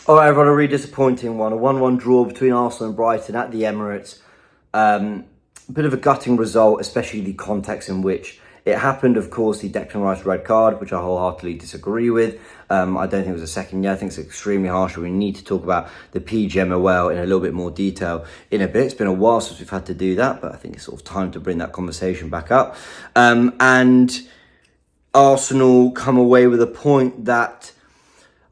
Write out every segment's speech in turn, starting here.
All right, everyone, a really disappointing one. A 1-1 draw between Arsenal and Brighton at the Emirates. A bit of a gutting result, especially the context in which it happened. Of course, the Declan Rice red card, which I wholeheartedly disagree with. I don't think it was a second year. I think it's extremely harsh. We need to talk about the PGMOL in a little bit more detail in a bit. It's been a while since we've had to do that, but I think it's sort of time to bring that conversation back up. And Arsenal come away with a point that...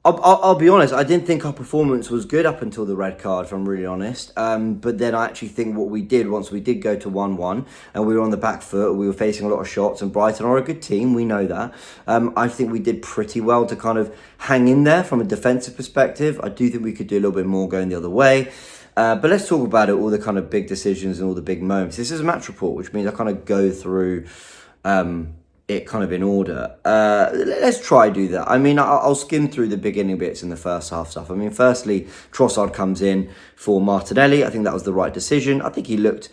I'll be honest, I didn't think our performance was good up until the red card, if I'm really honest. But then I actually think what we did, once we did go to 1-1, and we were on the back foot, we were facing a lot of shots, and Brighton are a good team, we know that. I think we did pretty well to kind of hang in there from a defensive perspective. I do think we could do a little bit more going the other way. But let's talk about it, all the kind of big decisions and all the big moments. This is a match report, which means I kind of go through... it kind of in order. Let's try do that. I mean, I'll skim through the beginning bits in the first half stuff. I mean, firstly, Trossard comes in for Martinelli. I think that was the right decision. I think he looked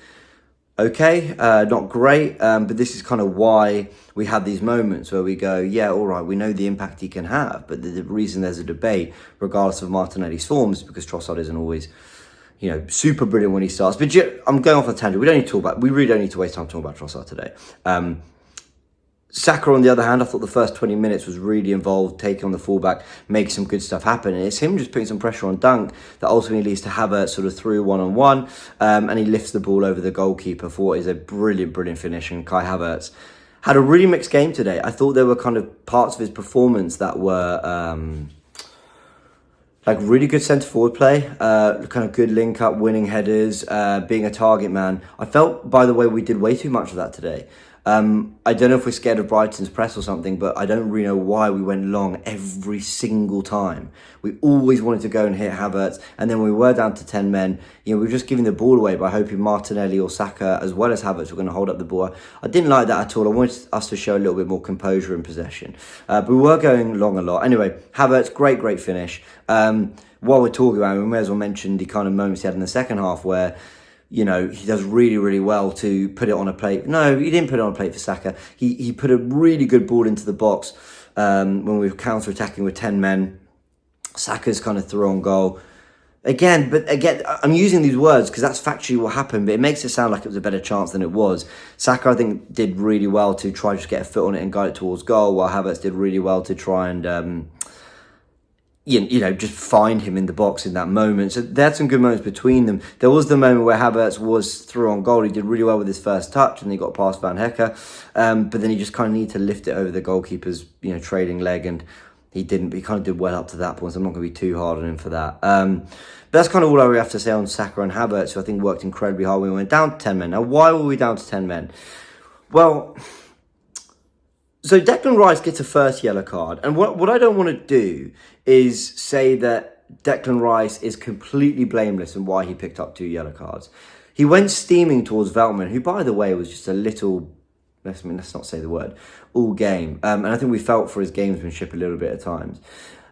okay, not great, but this is kind of why we have these moments where we go, yeah, all right, we know the impact he can have, but the reason there's a debate, regardless of Martinelli's form, is because Trossard isn't always, you know, super brilliant when he starts. But I'm going off on a tangent. We really don't need to waste time talking about Trossard today. Saka, on the other hand, I thought the first 20 minutes was really involved, taking on the fullback, making some good stuff happen. And it's him just putting some pressure on Dunk that ultimately leads to Havertz sort of through one-on-one. And he lifts the ball over the goalkeeper for what is a brilliant, brilliant finish. And Kai Havertz had a really mixed game today. I thought there were kind of parts of his performance that were... like really good centre-forward play, kind of good link-up, winning headers, being a target man. I felt, by the way, we did way too much of that today. I don't know if we're scared of Brighton's press or something, but I don't really know why we went long every single time. We always wanted to go and hit Havertz, and then when we were down to 10 men, you know, we were just giving the ball away by hoping Martinelli or Saka, as well as Havertz, were going to hold up the ball. I didn't like that at all. I wanted us to show a little bit more composure in possession. But we were going long a lot. Anyway, Havertz, great finish. While we're talking about it, we may as well mention the kind of moments he had in the second half where, you know, he does really, really well to put it on a plate. No, he didn't put it on a plate for Saka. He put a really good ball into the box when we were counter-attacking with 10 men. Saka's kind of through on goal. Again, I'm using these words because that's factually what happened, but it makes it sound like it was a better chance than it was. Saka, I think, did really well to try to just get a foot on it and guide it towards goal, while Havertz did really well to try and... you know, just find him in the box in that moment. So they had some good moments between them. There was the moment where Havertz was through on goal. He did really well with his first touch, and he got past Van Hecke. But then he just kind of needed to lift it over the goalkeeper's, you know, trailing leg, and he didn't. But he kind of did well up to that point, so I'm not going to be too hard on him for that. But that's kind of all I really have to say on Saka and Havertz, who I think worked incredibly hard when we went down to 10 men. Now, why were we down to 10 men? Well... So Declan Rice gets a first yellow card, and what I don't want to do is say that Declan Rice is completely blameless in why he picked up 2 yellow cards. He went steaming towards Veltman, who, by the way, was just a little, let's not say the word, all game. And I think we felt for his gamesmanship a little bit at times.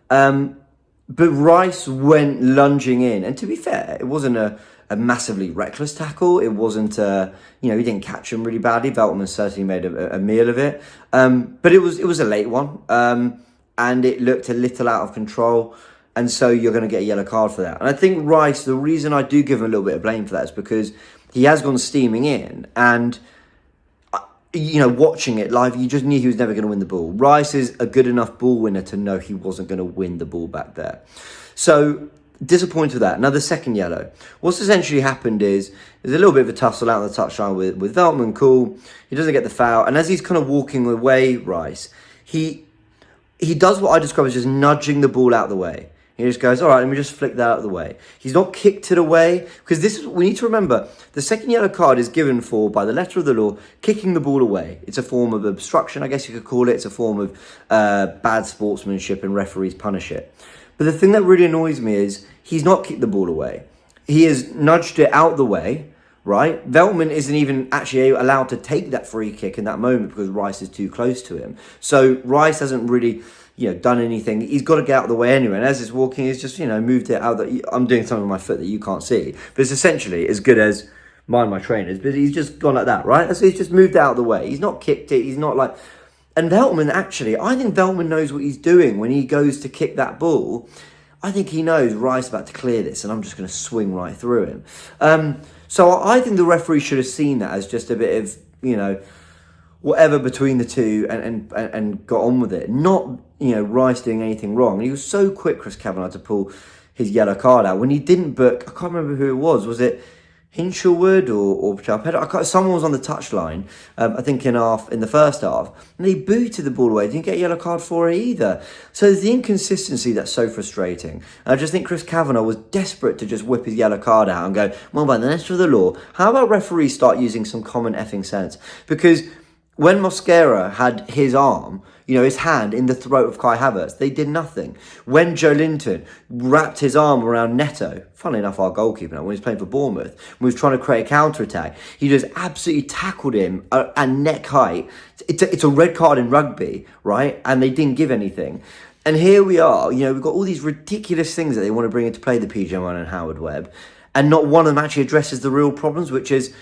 But Rice went lunging in, and to be fair, it wasn't a massively reckless tackle. It wasn't, you know, he didn't catch him really badly. Veltman certainly made a meal of it. But it was a late one, and it looked a little out of control. And so you're going to get a yellow card for that. And I think Rice, the reason I do give him a little bit of blame for that is because he has gone steaming in, and, you know, watching it live, you just knew he was never going to win the ball. Rice is a good enough ball winner to know he wasn't going to win the ball back there. So... disappointed with that. Now, the second yellow. What's essentially happened is there's a little bit of a tussle out on the touchline with Veltman. Cool. He doesn't get the foul. And as he's kind of walking away, Rice, he does what I describe as just nudging the ball out of the way. He just goes, all right, let me just flick that out of the way. He's not kicked it away. Because this is, we need to remember, the second yellow card is given for, by the letter of the law, kicking the ball away. It's a form of obstruction, I guess you could call it. It's a form of bad sportsmanship, and referees punish it. But the thing that really annoys me is he's not kicked the ball away. He has nudged it out the way, right? Veltman isn't even actually allowed to take that free kick in that moment because Rice is too close to him. So Rice hasn't really, you know, done anything. He's got to get out of the way anyway. And as he's walking, he's just, you know, moved it out. I'm doing something with my foot that you can't see. But it's essentially as good as mind my trainers. But he's just gone like that, right? So he's just moved it out of the way. He's not kicked it. He's not like... And Veltman, actually, I think Veltman knows what he's doing when he goes to kick that ball. I think he knows Rice about to clear this, and I'm just going to swing right through him. So I think the referee should have seen that as just a bit of, whatever between the two, and got on with it. Not, Rice doing anything wrong. And he was so quick, Chris Kavanagh, to pull his yellow card out when he didn't book. I can't remember who it was. Was it Hinshelwood or Chalpedro? Someone was on the touchline, I think in the first half, and they booted the ball away. Didn't get a yellow card for it either. So there's the inconsistency that's so frustrating. And I just think Chris Kavanagh was desperate to just whip his yellow card out and go, well, by the letter of the law, how about referees start using some common effing sense? Because when Mosquera had his arm, his hand in the throat of Kai Havertz, they did nothing. When Joe Linton wrapped his arm around Neto, funnily enough, our goalkeeper, when he was playing for Bournemouth, when he was trying to create a counter-attack, he just absolutely tackled him at neck height. It's a red card in rugby, right? And they didn't give anything. And here we are, we've got all these ridiculous things that they want to bring into play, the PJ1 and Howard Webb, and not one of them actually addresses the real problems, which is,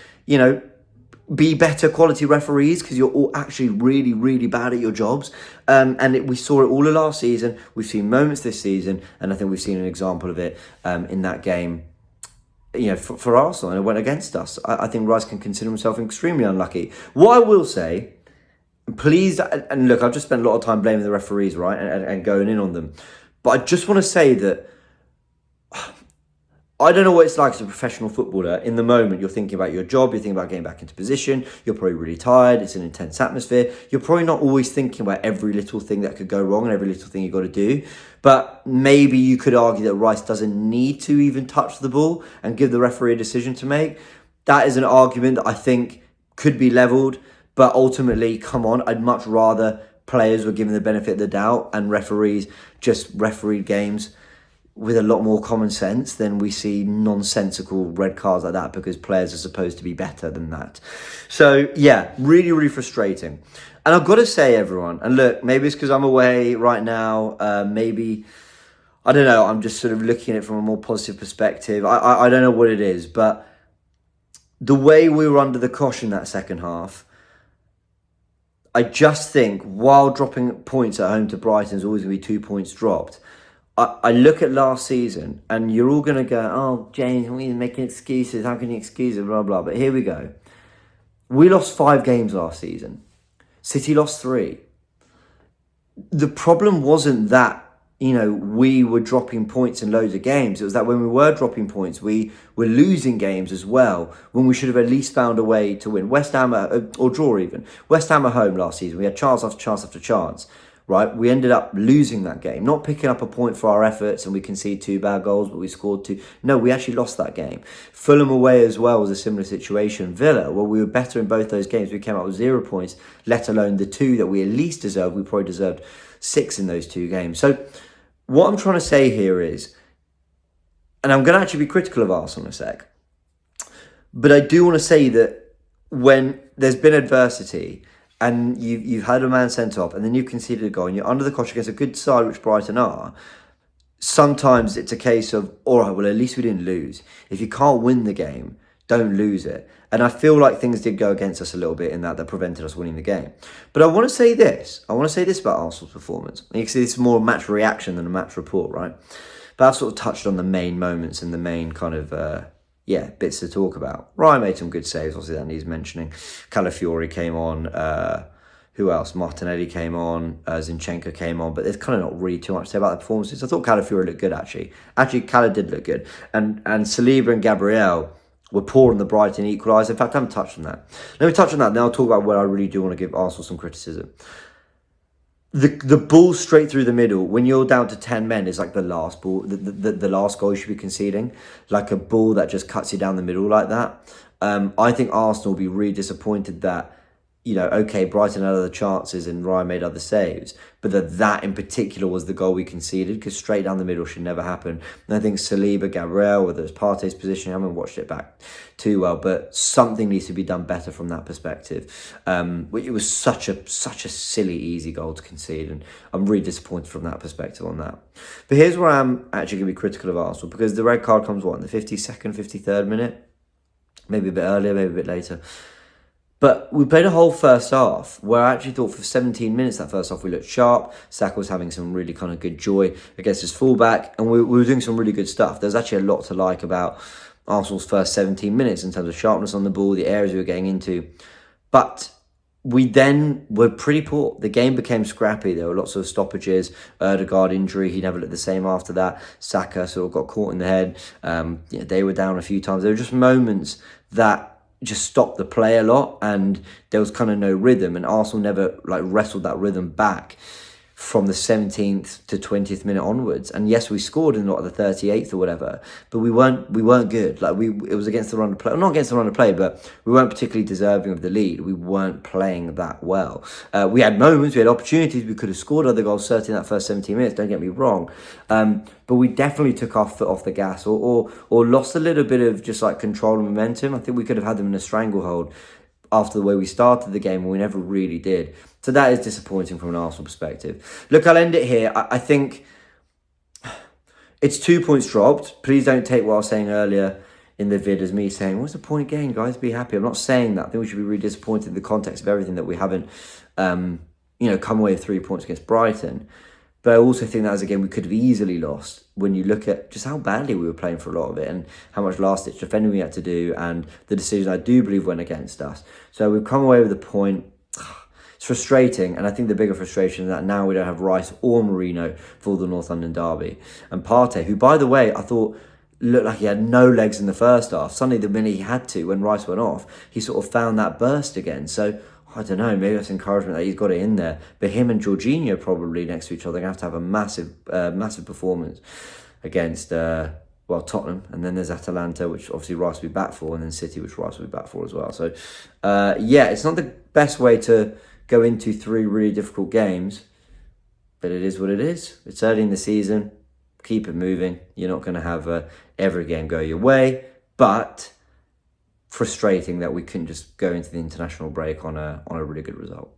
be better quality referees, because you're all actually really, really bad at your jobs. We saw it all of last season. We've seen moments this season, and I think we've seen an example of it in that game, for Arsenal, and it went against us. I think Rice can consider himself extremely unlucky. What I will say, please, and look, I've just spent a lot of time blaming the referees, right, and going in on them, but I just want to say that I don't know what it's like as a professional footballer. In the moment, you're thinking about your job, you're thinking about getting back into position, you're probably really tired, it's an intense atmosphere. You're probably not always thinking about every little thing that could go wrong and every little thing you've got to do. But maybe you could argue that Rice doesn't need to even touch the ball and give the referee a decision to make. That is an argument that I think could be levelled. But ultimately, come on, I'd much rather players were given the benefit of the doubt and referees just refereed games with a lot more common sense than we see nonsensical red cards like that, because players are supposed to be better than that. So, yeah, really, really frustrating. And I've got to say, everyone, and look, maybe it's because I'm away right now, maybe, I don't know, I'm just sort of looking at it from a more positive perspective. I don't know what it is, but the way we were under the cosh in that second half, I just think, while dropping points at home to Brighton is always going to be 2 points dropped, I look at last season, and you're all going to go, oh, James, we're making excuses. How can you excuse it? Blah, blah. But here we go. We lost 5 games last season. City lost 3. The problem wasn't that, we were dropping points in loads of games. It was that when we were dropping points, we were losing games as well, when we should have at least found a way to win. West Ham, or draw even. West Ham at home last season, we had chance after chance after chance. Right, we ended up losing that game, not picking up a point for our efforts, and we conceded 2 bad goals, but we scored 2. No, we actually lost that game. Fulham away as well was a similar situation. Villa, well, we were better in both those games. We came out with 0 points, let alone the 2 that we at least deserved. We probably deserved 6 in those 2 games. So what I'm trying to say here is, and I'm going to actually be critical of Arsenal in a sec, but I do want to say that when there's been adversity, and you've had a man sent off, and then you've conceded a goal, and you're under the cosh against a good side, which Brighton are, sometimes it's a case of, all right, well, at least we didn't lose. If you can't win the game, don't lose it. And I feel like things did go against us a little bit in that prevented us winning the game. But I want to say this. I want to say this about Arsenal's performance. And you can see this is more a match reaction than a match report, right? But I've sort of touched on the main moments and the main kind of... bits to talk about. Ryan made some good saves, obviously that needs mentioning. Calafiori came on. Who else? Martinelli came on. Zinchenko came on. But there's kind of not really too much to say about the performances. I thought Calafiori looked good, actually. Actually, Cala did look good. And Saliba and Gabriel were poor on the Brighton equaliser. In fact, I haven't touched on that. Let me touch on that, then I'll talk about where I really do want to give Arsenal some criticism. The ball straight through the middle, when you're down to 10 men, is like the last ball, the last goal you should be conceding. Like a ball that just cuts you down the middle like that. I think Arsenal will be really disappointed that, okay, Brighton had other chances and Ryan made other saves, but that in particular was the goal we conceded, because straight down the middle should never happen. And I think Saliba, Gabriel, whether it's Partey's position, I haven't watched it back too well, but something needs to be done better from that perspective. It was such a silly, easy goal to concede, and I'm really disappointed from that perspective on that. But here's where I'm actually going to be critical of Arsenal, because the red card comes, in the 52nd, 53rd minute? Maybe a bit earlier, maybe a bit later. But we played a whole first half where I actually thought for 17 minutes that first half we looked sharp. Saka was having some really kind of good joy against his fullback, and we were doing some really good stuff. There's actually a lot to like about Arsenal's first 17 minutes in terms of sharpness on the ball, the areas we were getting into. But we then were pretty poor. The game became scrappy. There were lots of stoppages. Ødegaard injury, he never looked the same after that. Saka sort of got caught in the head. They were down a few times. There were just moments that just stopped the play a lot, and there was kind of no rhythm, and Arsenal never wrestled that rhythm back from the 17th to 20th minute onwards. And yes, we scored in the 38th or whatever, but we weren't good. It was against the run of play, not against the run of play, but we weren't particularly deserving of the lead. We weren't playing that well. We had moments, we had opportunities, we could have scored other goals certainly in that first 17 minutes, don't get me wrong, but we definitely took our foot off the gas, or lost a little bit of just control and momentum. I think we could have had them in a stranglehold after the way we started the game, and we never really did. So that is disappointing from an Arsenal perspective. Look, I'll end it here. I think it's 2 points dropped. Please don't take what I was saying earlier in the vid as me saying, what's the point gained, guys? Be happy. I'm not saying that. I think we should be really disappointed in the context of everything that we haven't, come away with 3 points against Brighton. But I also think that as a game we could have easily lost when you look at just how badly we were playing for a lot of it, and how much last-ditch defending we had to do, and the decisions I do believe went against us. So we've come away with a point. It's frustrating, and I think the bigger frustration is that now we don't have Rice or Marino for the North London derby. And Partey, who, by the way, I thought looked like he had no legs in the first half. Suddenly, the minute he had to, when Rice went off, he sort of found that burst again. So I don't know, maybe that's encouragement that he's got it in there. But him and Jorginho probably next to each other are going to have a massive performance against, Tottenham. And then there's Atalanta, which obviously Rice will be back for, and then City, which Rice will be back for as well. So, it's not the best way to go into 3 really difficult games, but it is what it is. It's early in the season. Keep it moving. You're not going to have every game go your way, but frustrating that we couldn't just go into the international break on a really good result.